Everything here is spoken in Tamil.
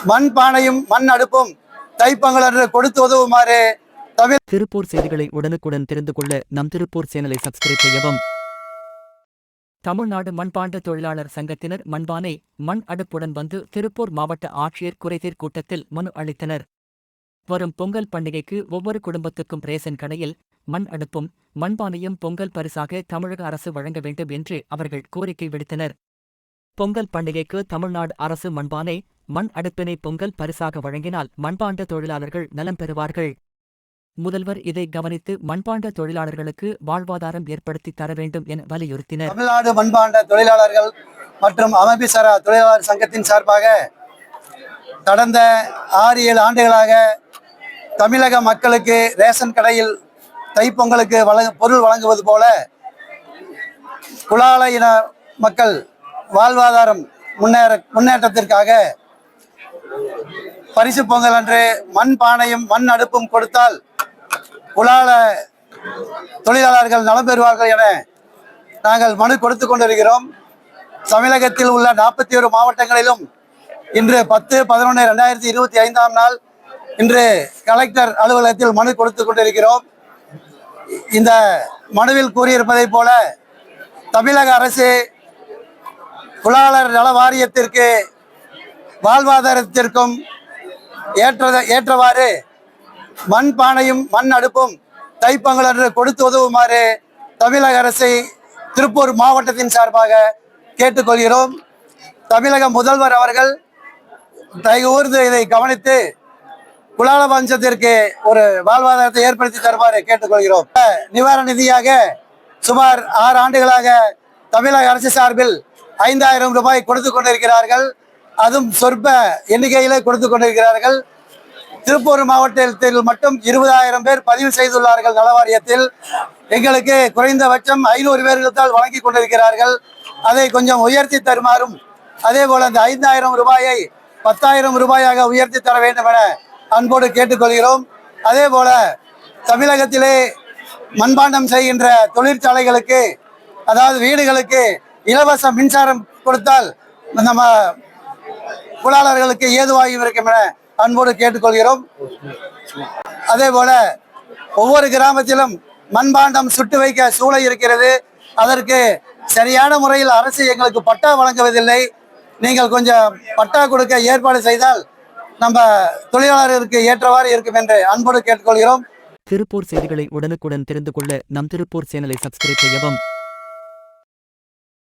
மண் பானையும் மண் அடுப்பும் தைப்பொங்கல் கொடுத்து உதவுமாறு திருப்பூர் செய்திகளை உடனுக்குடன் தெரிந்து கொள்ள நம் திருப்பூர் சேனலை சப்ஸ்கிரைப் செய்யவும். தமிழ்நாடு மண்பாண்ட தொழிலாளர் சங்கத்தினர் மண்பானை மண் அடுப்புடன் வந்து திருப்பூர் மாவட்ட ஆட்சியர் குறைதீர் கூட்டத்தில் மனு அளித்தனர். வரும் பொங்கல் பண்டிகைக்கு ஒவ்வொரு குடும்பத்துக்கும் ரேஷன் கடையில் மண் அடுப்பும் மண்பானையும் பொங்கல் பரிசாக தமிழக அரசு வழங்க வேண்டும் என்று அவர்கள் கோரிக்கை விடுத்தனர். பொங்கல் பண்டிகைக்கு தமிழ்நாடு அரசு மண்பானை மண் அடுப்பினை பொங்கல் பரிசாக வழங்கினால் மண்பாண்ட தொழிலாளர்கள் நலம் பெறுவார்கள். முதல்வர் இதை கவனித்து மண்பாண்ட தொழிலாளர்களுக்கு வாழ்வாதாரம் ஏற்படுத்தி தர வேண்டும் என வலியுறுத்தினர். தமிழ்நாடு மண்பாண்ட தொழிலாளர்கள் மற்றும் அமைப்புசாரா தொழிலாளர் சங்கத்தின் சார்பாக கடந்த 6-7 ஆண்டுகளாக தமிழக மக்களுக்கு ரேஷன் கடையில் தைப்பொங்கலுக்கு பொருள் வழங்குவது போல குலால இன மக்கள் வாழ்வாதாரம் முன்னேற்றத்திற்காக பரிசு பொங்கல் அன்று மண் பானையும் மண் அடுப்பும் கொடுத்தால் குலால தொழிலாளர்கள் நலம் பெறுவார்கள் என நாங்கள் மனு கொடுத்து கொண்டிருக்கிறோம். தமிழகத்தில் உள்ள 41 மாவட்டங்களிலும் இன்று 10/11/2025 நாள் இன்று கலெக்டர் அலுவலகத்தில் மனு கொடுத்து கொண்டிருக்கிறோம். இந்த மனுவில் கூறியிருப்பதை போல தமிழக அரசு குலாளர் நல வாரியத்திற்கு வாழ்வாதாரத்திற்கும் ஏற்றவாறு மண் பானையும் மண் அடுப்பும் தைப்பொங்கல் கொடுத்து உதவுமாறு தமிழக அரசை திருப்பூர் மாவட்டத்தின் சார்பாக கேட்டுக்கொள்கிறோம். தமிழக முதல்வர் அவர்கள் தயவுகூர்ந்து இதை கவனித்து குலால வம்சத்திற்கு ஒரு வாழ்வாதாரத்தை ஏற்படுத்தி தருமாறு கேட்டுக்கொள்கிறோம். நிவாரண நிதியாக சுமார் 6 ஆண்டுகளாக தமிழக அரசு சார்பில் 5000 ரூபாய் கொடுத்து கொண்டிருக்கிறார்கள். அதுவும் சொற்ப எண்ணிக்கையிலே கொடுத்து கொண்டிருக்கிறார்கள். திருப்பூர் மாவட்டத்தில் மட்டும் 20,000 பேர் பதிவு செய்துள்ளார்கள் நலவாரியத்தில். எங்களுக்கு குறைந்தபட்சம் 500 பேர்கள் வழங்கி கொண்டிருக்கிறார்கள். அதை கொஞ்சம் உயர்த்தி தருமாறும், அதே போல அந்த 5000 ரூபாயை 10,000 ரூபாயாக உயர்த்தி தர வேண்டும் என அன்போடு கேட்டுக்கொள்கிறோம். அதே போல தமிழகத்திலே மண்பாண்டம் செய்கின்ற தொழிற்சாலைகளுக்கு, அதாவது வீடுகளுக்கு இலவச மின்சாரம் கொடுத்தால் நம்ம தொழிலாளர்களுக்கு ஏதுவாகி இருக்கும் என அன்போடு கேட்டுக்கொள்கிறோம். அதே போல ஒவ்வொரு கிராமத்திலும் மண்பாண்டம் சுட்டு வைக்க சூளை இருக்கிறது. அதற்கு சரியான முறையில் அரசு எங்களுக்கு பட்டா வழங்குவதில்லை. நீங்கள் கொஞ்சம் பட்டா கொடுக்க ஏற்பாடு செய்தால் நம்ம தொழிலாளர்களுக்கு ஏற்றவாறு இருக்கும் என்று அன்போடு கேட்டுக்கொள்கிறோம். திருப்பூர் செய்திகளை உடனுக்குடன் தெரிந்து கொள்ள நம் திருப்பூர் சேனலை சப்ஸ்கிரைப் செய்யவும்.